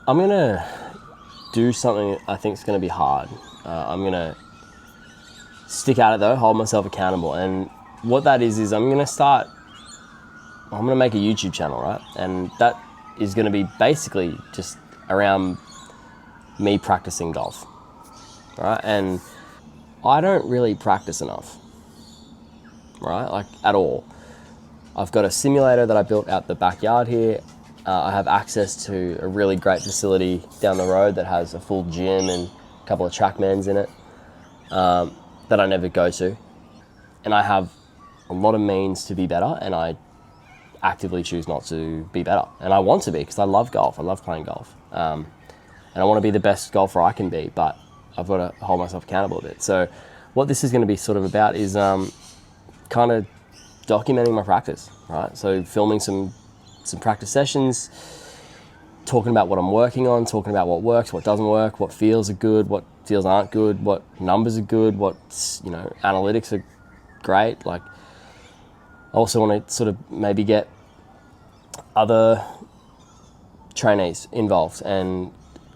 I'm gonna do something I think is gonna be hard. I'm gonna stick at it though, hold myself accountable. And what that is I'm gonna make a YouTube channel, right? And that is gonna be basically just around me practicing golf, right? And I don't really practice enough, right? Like at all. I've got a simulator that I built out the backyard here. I have access to a really great facility down the road that has a full gym and a couple of TrackMans in it that I never go to. And I have a lot of means to be better, and I actively choose not to be better. And I want to be, because I love golf. I love playing golf. And I want to be the best golfer I can be, but I've got to hold myself accountable a bit. So what this is going to be sort of about is kind of documenting my practice, right? So filming some practice sessions, talking about what I'm working on, talking about what works, what doesn't work, what feels are good, what feels aren't good, what numbers are good, what, analytics are great. Like, I also want to sort of maybe get other trainees involved and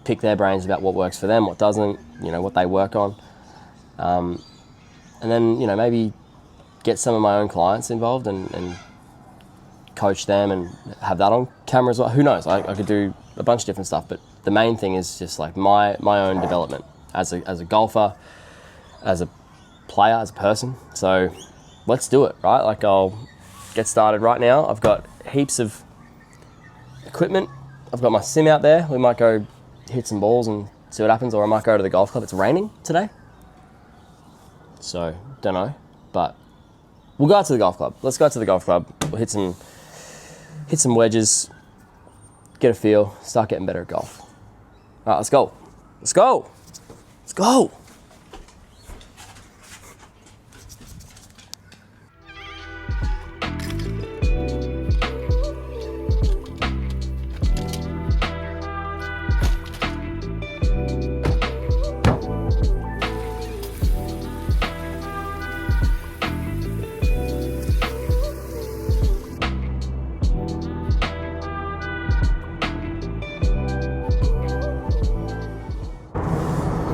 pick their brains about what works for them, what doesn't, what they work on. And then, maybe get some of my own clients involved and coach them and have that on camera as well. Who knows? I could do a bunch of different stuff, but the main thing is just like my own development as a golfer, as a player, as a person. So let's do it, right? Like, I'll get started right now. I've got heaps of equipment. I've got my sim out there. We might go hit some balls and see what happens, or I might go to the golf club. It's raining today, so don't know, but we'll go out to the golf club. Let's go out to the golf club. We'll hit some wedges, get a feel, start getting better at golf. All right, let's go. Let's go. Let's go.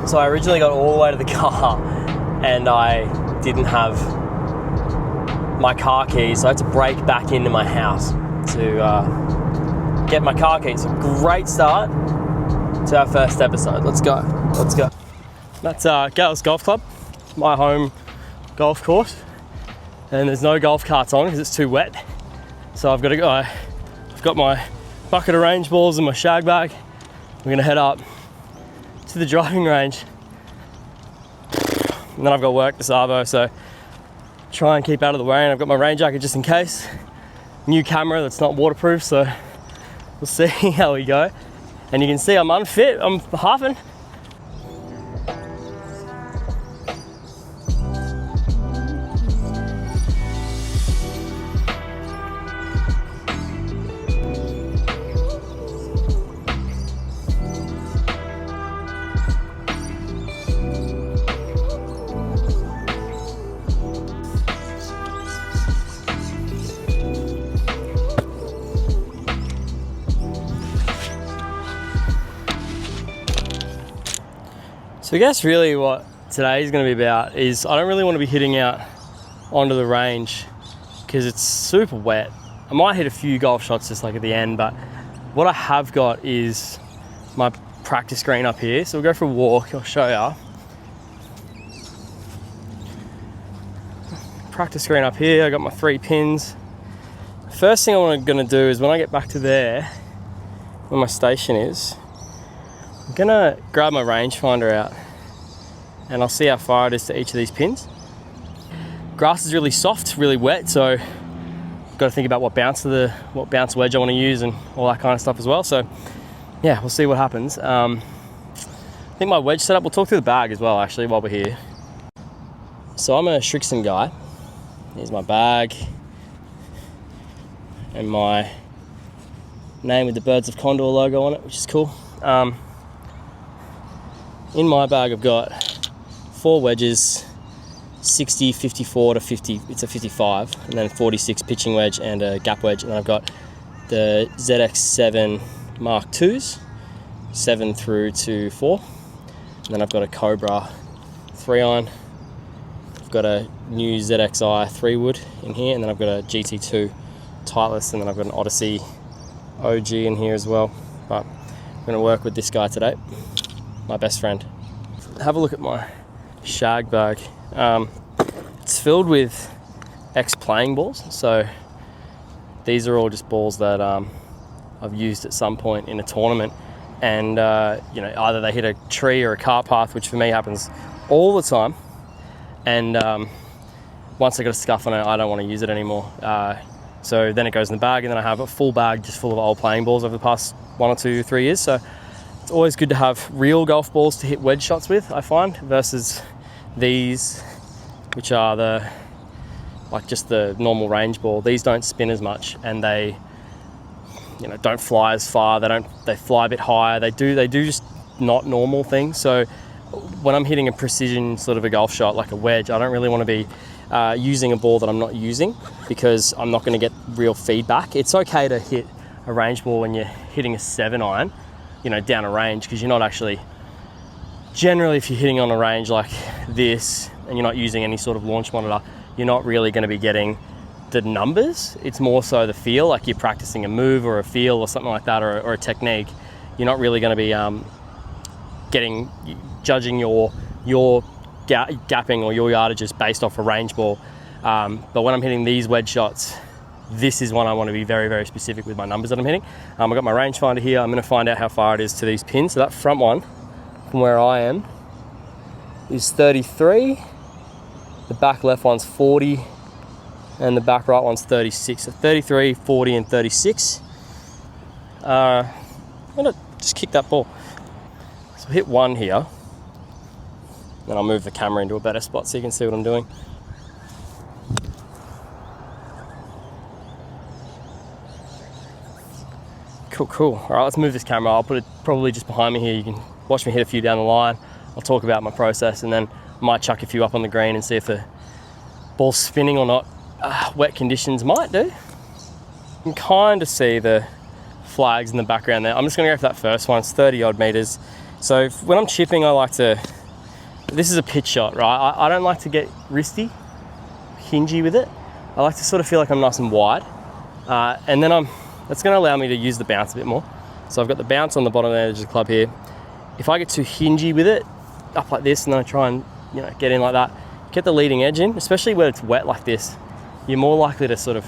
So I originally got all the way to the car and I didn't have my car keys, so I had to break back into my house to get my car keys. So great start to our first episode. Let's go. Let's go. That's Gales Golf Club, my home golf course. And there's no golf carts on because it's too wet. So I've got to go. I've got my bucket of range balls and my shag bag. We're gonna head up to the driving range, and then I've got work this arvo, so try and keep out of the way. And I've got my rain jacket just in case. New camera that's not waterproof, so we'll see how we go. And you can see I'm unfit, I'm halving. So I guess really what today is going to be about is I don't really want to be hitting out onto the range because it's super wet. I might hit a few golf shots just like at the end, but what I have got is my practice green up here. So we'll go for a walk, I'll show you. Practice green up here, I got my 3 pins. First thing I'm going to do is when I get back to there, where my station is, I'm gonna grab my rangefinder out and I'll see how far it is to each of these pins. Grass is really soft, really wet, so I've got to think about what bounce wedge I want to use and all that kind of stuff as well. So yeah, we'll see what happens. I think my wedge setup, we'll talk through the bag as well actually while we're here. So I'm a Shrixon guy. Here's my bag and my name with the Birds of Condor logo on it, which is cool. In my bag I've got 4 wedges, 60, 54 to 50, it's a 55, and then 46 pitching wedge and a gap wedge. And then I've got the ZX7 Mark IIs, 7 through to 4. And then I've got a Cobra 3-iron. I've got a new ZXI 3-wood in here, and then I've got a GT2 Titleist, and then I've got an Odyssey OG in here as well. But I'm going to work with this guy today, my best friend. Have a look at my shag bag. It's filled with ex-playing balls, so these are all just balls that I've used at some point in a tournament, and you know, either they hit a tree or a cart path, which for me happens all the time, and once I got a scuff on it, I don't want to use it anymore. So then it goes in the bag, and then I have a full bag just full of old playing balls over the past 1 or 2 or 3 years. So it's always good to have real golf balls to hit wedge shots with, I find, versus these, which are just the normal range ball. These don't spin as much, and they, you know, don't fly as far. They fly a bit higher. They do just not normal things. So when I'm hitting a precision sort of a golf shot like a wedge, I don't really want to be using a ball that I'm not using, because I'm not going to get real feedback. It's okay to hit a range ball when you're hitting a 7-iron, you know, down a range, because you're not actually, generally if you're hitting on a range like this and you're not using any sort of launch monitor, you're not really going to be getting the numbers. It's more so the feel, like you're practicing a move or a feel or something like that, or a technique. You're not really going to be judging your gapping or your yardages based off a range ball. But when I'm hitting these wedge shots, this is one I want to be very, very specific with my numbers that I'm hitting. I've got my rangefinder here. I'm going to find out how far it is to these pins. So that front one from where I am is 33. The back left one's 40, and the back right one's 36. So 33, 40, and 36. I'm going to just kick that ball. So I'll hit one here. Then I'll move the camera into a better spot so you can see what I'm doing. Cool. All right, let's move this camera. I'll put it probably just behind me here. You can watch me hit a few down the line. I'll talk about my process, and then I might chuck a few up on the green and see if the ball's spinning or not. Wet conditions might do. You can kind of see the flags in the background there. I'm just gonna go for that first one. It's 30 odd meters. So when I'm chipping, I like to, this is a pitch shot, right? I don't like to get wristy, hingy with it. I like to sort of feel like I'm nice and wide. And then that's gonna allow me to use the bounce a bit more. So I've got the bounce on the bottom edge of the club here. If I get too hingy with it, up like this, and then I try and, you know, get in like that, get the leading edge in, especially when it's wet like this, you're more likely to sort of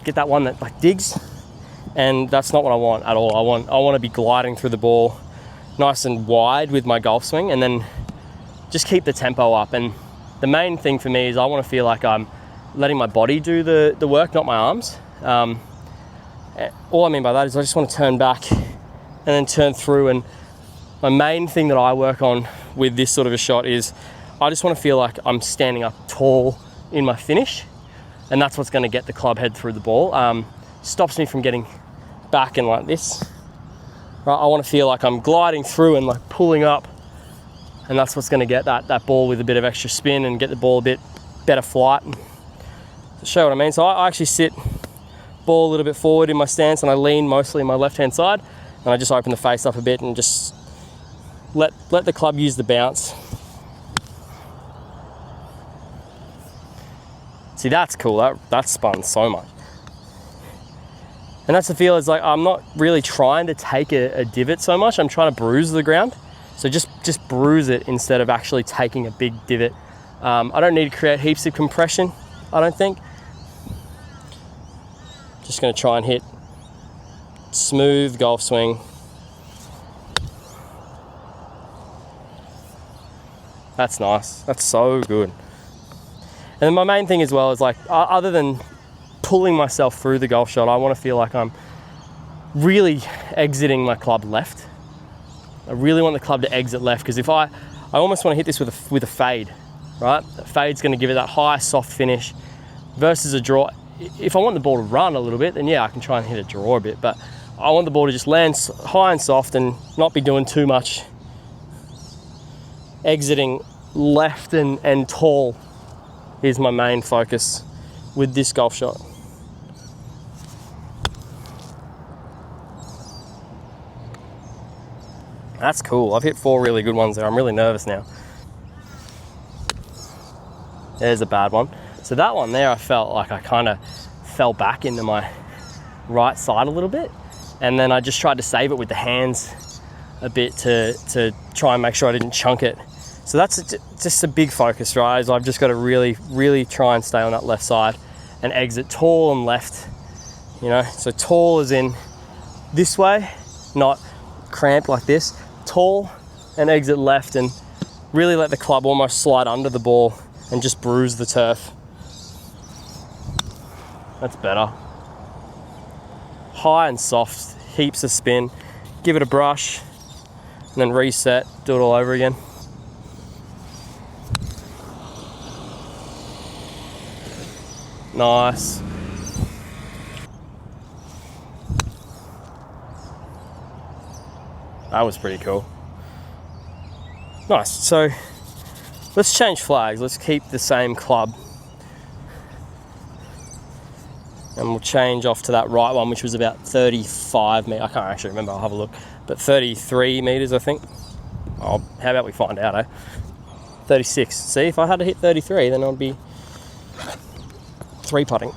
get that one that like digs, and that's not what I want at all. I want to be gliding through the ball nice and wide with my golf swing, and then just keep the tempo up. And the main thing for me is I want to feel like I'm letting my body do the work, not my arms. All I mean by that is I just want to turn back and then turn through. And my main thing that I work on with this sort of a shot is I just want to feel like I'm standing up tall in my finish, and that's what's going to get the club head through the ball. Stops me from getting back and like this. Right, I want to feel like I'm gliding through and like pulling up, and that's what's going to get that ball with a bit of extra spin and get the ball a bit better flight. To show what I mean, so I actually sit ball a little bit forward in my stance, and I lean mostly in my left hand side, and I just open the face up a bit and just let the club use the bounce. See, that's cool. That spun so much. And that's the feel, is like I'm not really trying to take a divot so much. I'm trying to bruise the ground. So just bruise it instead of actually taking a big divot. I don't need to create heaps of compression, I don't think. Just gonna try and hit smooth golf swing. That's nice. That's so good. And then my main thing as well is like, other than pulling myself through the golf shot, I want to feel like I'm really exiting my club left. I really want the club to exit left, because if I almost want to hit this with a fade, right? A fade's going to give it that high, soft finish versus a draw. If I want the ball to run a little bit, then yeah, I can try and hit a draw a bit, but I want the ball to just land high and soft and not be doing too much exiting left and tall is my main focus with this golf shot. That's cool. I've hit 4 really good ones there. I'm really nervous now. There's a bad one. So that one there, I felt like I kind of fell back into my right side a little bit. And then I just tried to save it with the hands a bit to try and make sure I didn't chunk it. So that's just a big focus, right? Is I've just got to really, really try and stay on that left side and exit tall and left, you know? So tall is in this way, not cramped like this. Tall and exit left, and really let the club almost slide under the ball and just bruise the turf. That's better. High and soft, heaps of spin. Give it a brush, and then reset, do it all over again. Nice. That was pretty cool. Nice. So let's change flags. Let's keep the same club. And we'll change off to that right one, which was about 35 meters. I can't actually remember, I'll have a look. But 33 meters, I think. Oh, how about we find out, eh? 36. See, if I had to hit 33, then I'd be 3-putting.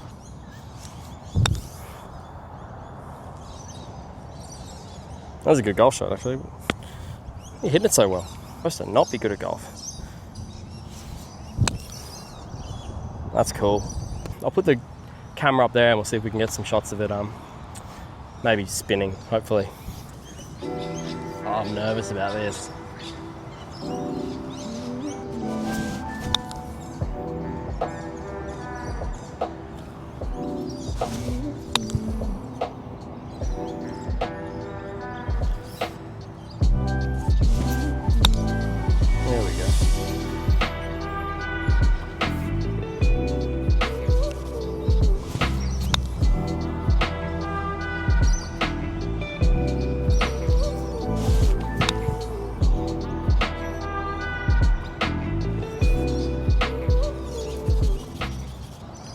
That was a good golf shot, actually. You're hitting it so well. I'm supposed to not be good at golf. That's cool. I'll put the camera up there and we'll see if we can get some shots of it. Maybe spinning, hopefully. Oh, I'm nervous about this.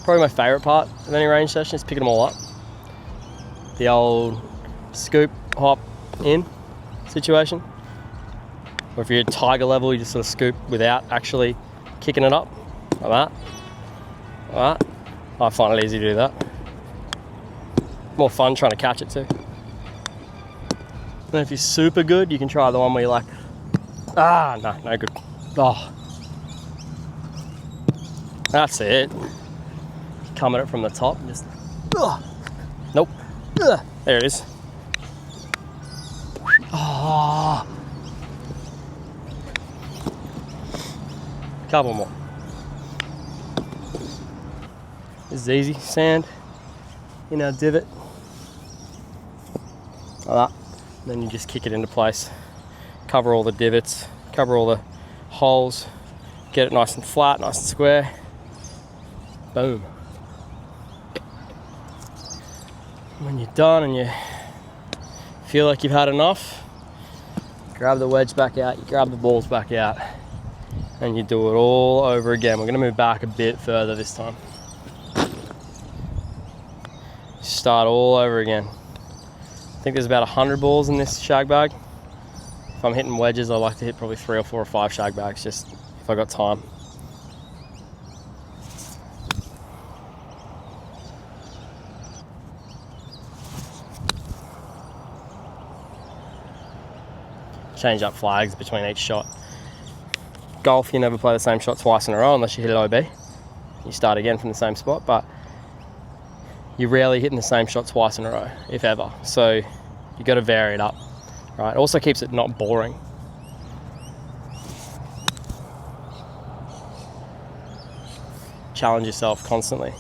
Probably my favourite part of any range session is picking them all up. The old scoop, hop, in situation. Or if you're at tiger level, you just sort of scoop without actually kicking it up, like that. Like that. I find it easy to do that. More fun trying to catch it too. And if you're super good, you can try the one where you're like, no good. Oh. That's it. Come at it from the top and just, nope. There it is. Oh. Couple more. This is easy. Sand in our divot. Like that. And then you just kick it into place. Cover all the divots, cover all the holes, get it nice and flat, nice and square. Boom. When you're done and you feel like you've had enough, grab the wedge back out, you grab the balls back out, and you do it all over again. We're going to move back a bit further this time. Start all over again. I think there's about 100 balls in this shag bag. If I'm hitting wedges, I like to hit probably 3 or 4 or 5 shag bags, just if I got time. Change up flags between each shot. Golf, you never play the same shot twice in a row unless you hit it OB. You start again from the same spot, but you're rarely hitting the same shot twice in a row, if ever. So you got to vary it up, right? It also keeps it not boring. Challenge yourself constantly.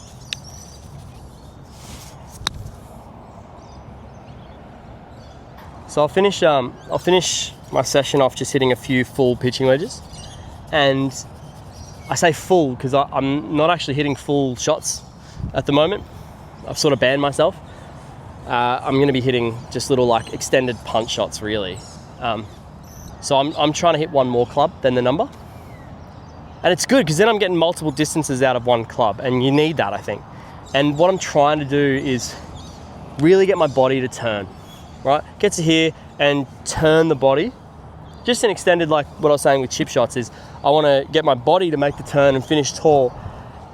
So I'll finish my session off just hitting a few full pitching wedges. And I say full because I'm not actually hitting full shots at the moment. I've sort of banned myself. I'm going to be hitting just little like extended punch shots really. So I'm trying to hit one more club than the number. And it's good because then I'm getting multiple distances out of one club, and you need that, I think. And what I'm trying to do is really get my body to turn, right? Get to here and turn the body just an extended, like what I was saying with chip shots, is I want to get my body to make the turn and finish tall.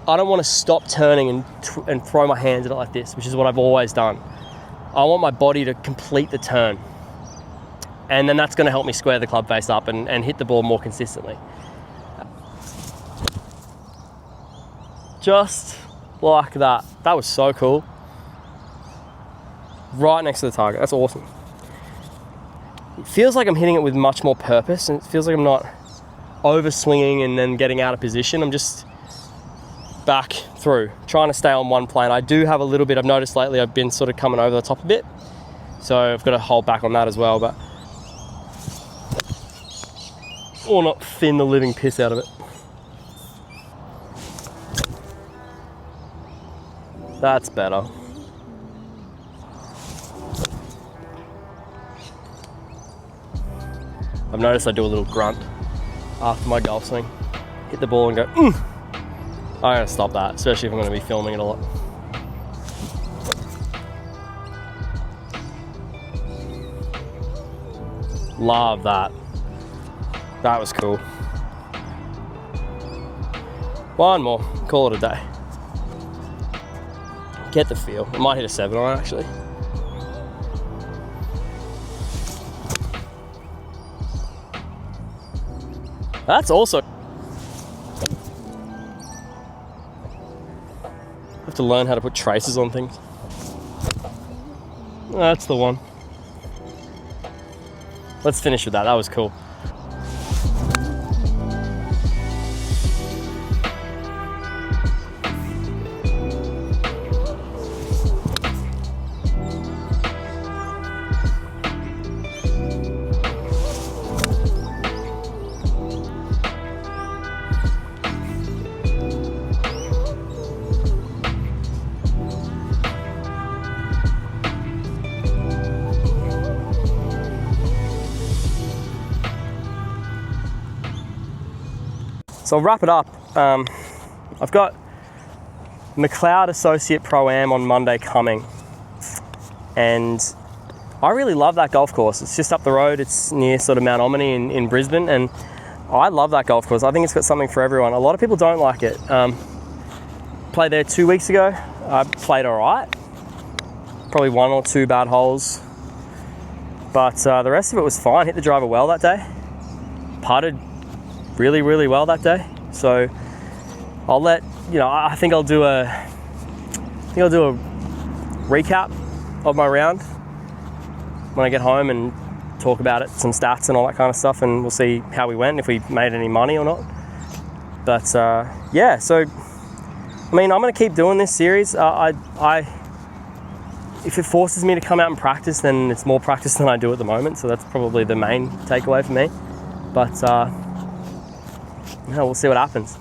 I don't want to stop turning and throw my hands at it like this, which is what I've always done. I want my body to complete the turn. And then that's going to help me square the club face up and hit the ball more consistently. Just like that. That was so cool. Right next to the target. That's awesome. It feels like I'm hitting it with much more purpose, and it feels like I'm not over swinging and then getting out of position. I'm just back through, trying to stay on one plane. I do have a little bit, I've noticed lately I've been sort of coming over the top a bit, so I've got to hold back on that as well, but or not thin the living piss out of it. That's better. I've noticed I do a little grunt after my golf swing. Hit the ball and go, I'm going to stop that, especially if I'm going to be filming it a lot. Love that. That was cool. One more, call it a day. Get the feel. I might hit a 7 on it actually. That's also... have to learn how to put traces on things. That's the one. Let's finish with that. That was cool. So I'll wrap it up. I've got McLeod Associate Pro-Am on Monday coming, and I really love that golf course. It's just up the road. It's near sort of Mount Omni in Brisbane, and I love that golf course. I think it's got something for everyone. A lot of people don't like it. Played there 2 weeks ago. I played all right. Probably 1 or 2 bad holes, but the rest of it was fine. Hit the driver well that day. Putted really, really well that day. So I'll let, I think I'll do a recap of my round when I get home and talk about it, some stats and all that kind of stuff, and we'll see how we went, if we made any money or not. But yeah, so I mean, I'm going to keep doing this series. If it forces me to come out and practice, then it's more practice than I do at the moment. So that's probably the main takeaway for me. But we'll see what happens.